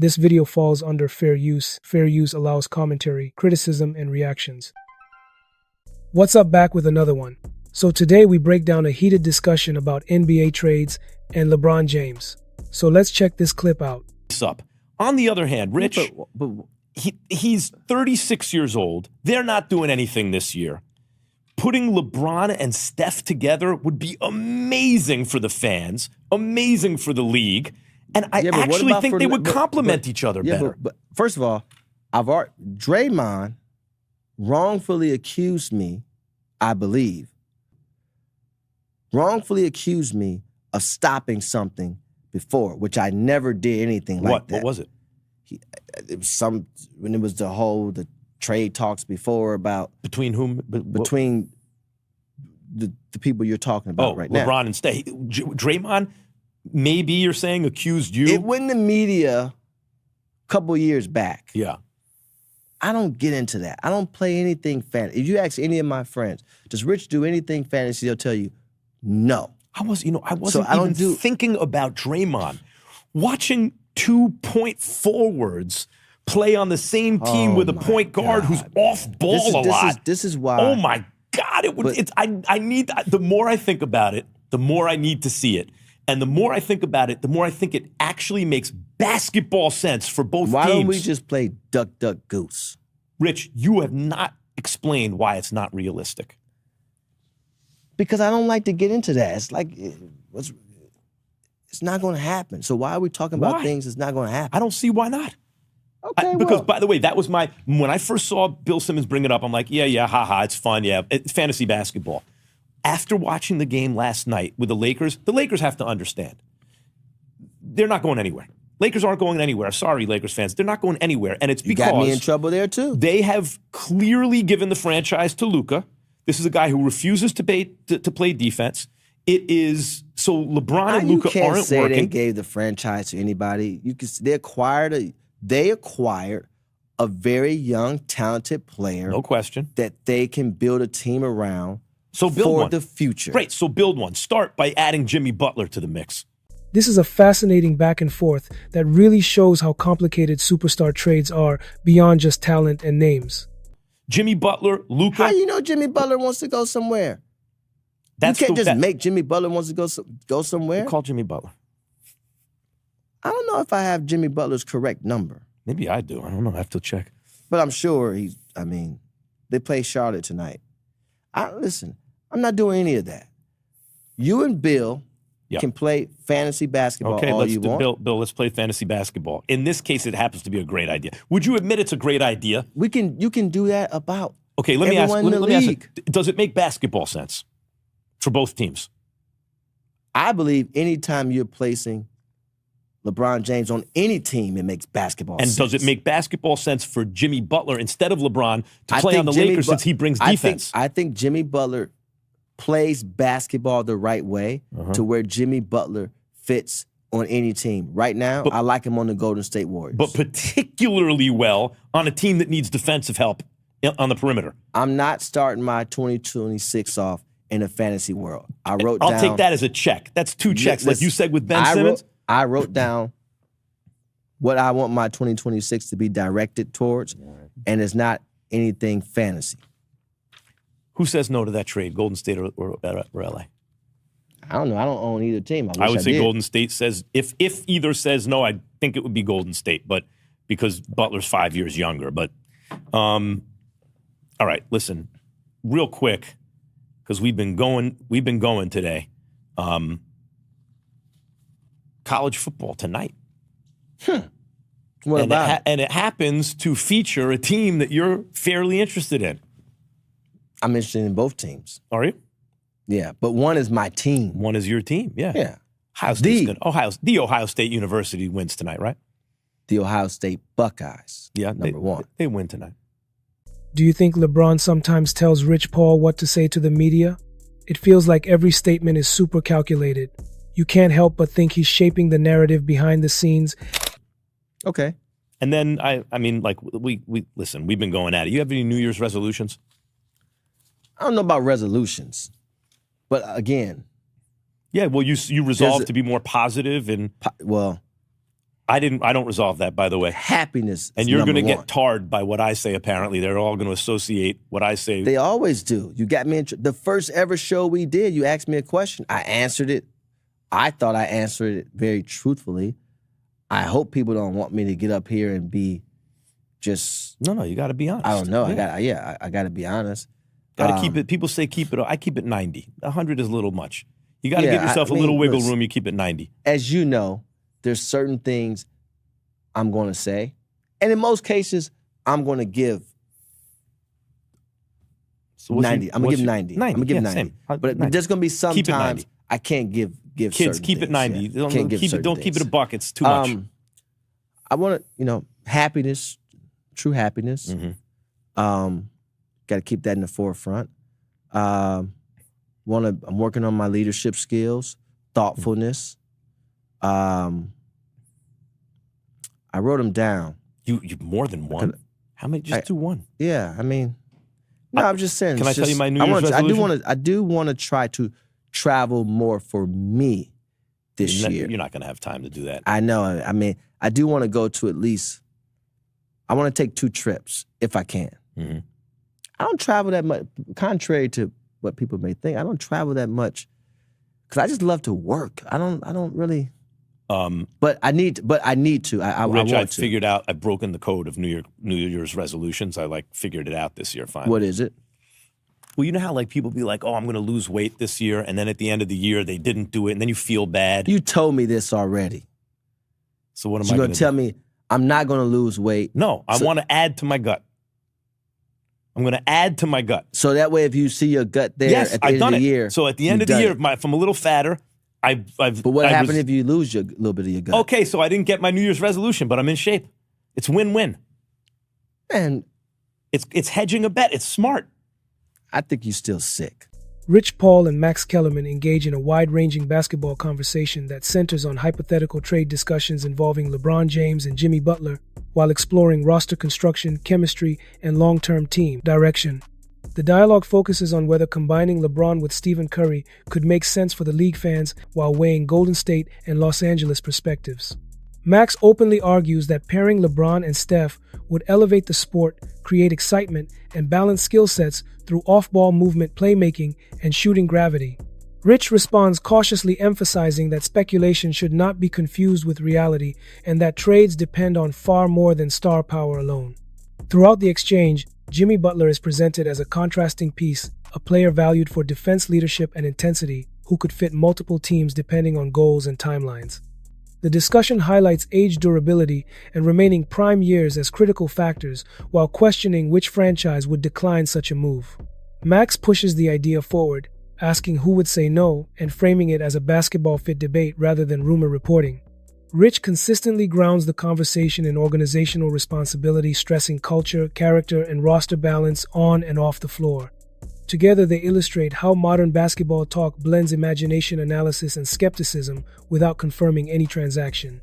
This video falls under fair use. Fair use allows commentary, criticism, and reactions. What's up, back with another one. So today we break down a heated discussion about NBA trades and LeBron James. So let's check this clip out. Up. On the other hand, Rich, he's 36 years old. They're not doing anything this year. Putting LeBron and Steph together would be amazing for the fans, amazing for the league. And I actually think they would complement each other better. But first of all, Draymond wrongfully accused me, I believe, of stopping something before, which I never did anything like that. What was it? It was when it was the trade talks before about between whom? Between the people you're talking about right now. LeBron and Steph. Draymond, maybe you're saying, accused you? It went in the media a couple years back. Yeah. I don't get into that. I don't play anything fantasy. If you ask any of my friends, does Rich do anything fantasy, they'll tell you, no. I wasn't even thinking about Draymond. Watching 2-point forwards play on the same team with a point guard who's off ball a lot. This is why. Oh my God! I need. The more I think about it, the more I need to see it, and the more I think about it, the more I think it actually makes basketball sense for both teams. Why don't we just play duck, duck, goose? Rich, you have not explained why it's not realistic. Because I don't like to get into that. It's like it's not going to happen. So why are we talking about things that's not going to happen? I don't see why not. Okay, because, by the way, that was when I first saw Bill Simmons bring it up, I'm like, yeah, haha, it's fun, yeah, it's fantasy basketball. After watching the game last night with the Lakers have to understand, they're not going anywhere. Lakers aren't going anywhere. Sorry, Lakers fans, they're not going anywhere, and it's because you got me in trouble there too. They have clearly given the franchise to Luka. This is a guy who refuses to play defense. It is so LeBron and Luka aren't say working. They gave the franchise to anybody. They acquired a very young, talented player. No question. That they can build a team around for the future. Great, so build one. Start by adding Jimmy Butler to the mix. This is a fascinating back and forth that really shows how complicated superstar trades are beyond just talent and names. Jimmy Butler, Luka. How you know Jimmy Butler wants to go somewhere? You can't just make Jimmy Butler wants to go somewhere. Call Jimmy Butler. I don't know if I have Jimmy Butler's correct number. Maybe I do. I don't know. I have to check. But I'm sure they play Charlotte tonight. Listen, I'm not doing any of that. You and Bill can play fantasy basketball all you want. Bill, let's play fantasy basketball. In this case, it happens to be a great idea. Would you admit it's a great idea? You can do that about let me ask you, does it make basketball sense for both teams? I believe anytime you're placing LeBron James on any team, it makes basketball sense. And does it make basketball sense for Jimmy Butler instead of LeBron to play on the Lakers since he brings defense? I think Jimmy Butler plays basketball the right way to where Jimmy Butler fits on any team. Right now, I like him on the Golden State Warriors. But particularly well on a team that needs defensive help on the perimeter. I'm not starting my 2026 off in a fantasy world. I'll take that as a check. That's two checks, like you said with Ben Simmons. I wrote down what I want my 2026 to be directed towards, and it's not anything fantasy. Who says no to that trade, Golden State or LA? I don't know. I don't own either team. I would say Golden State says, if either says no, I think it would be Golden State, but because Butler's 5 years younger. But, all right, listen, real quick, because we've been going today. College football tonight. What about it? And it happens to feature a team that you're fairly interested in. I'm interested in both teams. Are you? Yeah, but one is my team. One is your team, yeah. Yeah. The Ohio State University wins tonight, right? The Ohio State Buckeyes, number one. They win tonight. Do you think LeBron sometimes tells Rich Paul what to say to the media? It feels like every statement is super calculated. You can't help but think he's shaping the narrative behind the scenes. Okay. And then, we listen, we've been going at it. You have any New Year's resolutions? I don't know about resolutions, but again. Yeah, well, you resolve to be more positive and. I don't resolve that, by the way. Happiness. And you're going to get tarred by what I say, apparently. They're all going to associate what I say. They always do. You got me in the first ever show we did, you asked me a question. I answered it. I thought I answered it very truthfully. I hope people don't want me to get up here and be just... No, you got to be honest. I don't know. Yeah. I got to be honest. Got to keep it. People say keep it. I keep it 90. 100 is a little much. You got to give yourself a little wiggle room. You keep it 90. As you know, there's certain things I'm going to say. And in most cases, I'm going to give 90. I'm going to give 90. I'm going to give 90. But there's going to be some times I can't give Kids, certain keep things. it 90. Yeah. Don't keep it a buck. It's too much. I want to, happiness, true happiness. Mm-hmm. Got to keep that in the forefront. I'm working on my leadership skills, thoughtfulness. I wrote them down. You more than one? How many? Just do one. Yeah, I'm just saying. Can I tell you my New Year's resolution? I do want to try to travel more for me this year. You're not going to have time to do that. I know. I do want to go to at least. I want to take 2 trips if I can. Mm-hmm. I don't travel that much, contrary to what people may think. I don't travel that much because I just love to work. I don't really. But I need to. I want to. I've figured out. I've broken the code of New Year's resolutions. I figured it out this year. Finally. What is it? Well, you know how people be like, "Oh, I'm going to lose weight this year," and then at the end of the year they didn't do it, and then you feel bad. You told me this already. So what am I going to tell me? I'm not going to lose weight. No, I want to add to my gut. I'm going to add to my gut. So that way, if you see your gut there at the end of the year. So at the end of the year, if I'm a little fatter, But what happens if you lose your little bit of your gut? Okay, so I didn't get my New Year's resolution, but I'm in shape. It's win-win. And it's hedging a bet. It's smart. I think you're still sick. Rich Paul and Max Kellerman engage in a wide-ranging basketball conversation that centers on hypothetical trade discussions involving LeBron James and Jimmy Butler, while exploring roster construction, chemistry, and long-term team direction. The dialogue focuses on whether combining LeBron with Stephen Curry could make sense for the league fans while weighing Golden State and Los Angeles perspectives. Max openly argues that pairing LeBron and Steph would elevate the sport, create excitement, and balance skill sets through off-ball movement playmaking and shooting gravity. Rich responds cautiously, emphasizing that speculation should not be confused with reality and that trades depend on far more than star power alone. Throughout the exchange, Jimmy Butler is presented as a contrasting piece, a player valued for defense leadership and intensity, who could fit multiple teams depending on goals and timelines. The discussion highlights age durability and remaining prime years as critical factors, while questioning which franchise would decline such a move. Max pushes the idea forward, asking who would say no and framing it as a basketball fit debate rather than rumor reporting. Rich consistently grounds the conversation in organizational responsibility, stressing culture, character, and roster balance on and off the floor. Together, they illustrate how modern basketball talk blends imagination, analysis, and skepticism without confirming any transaction.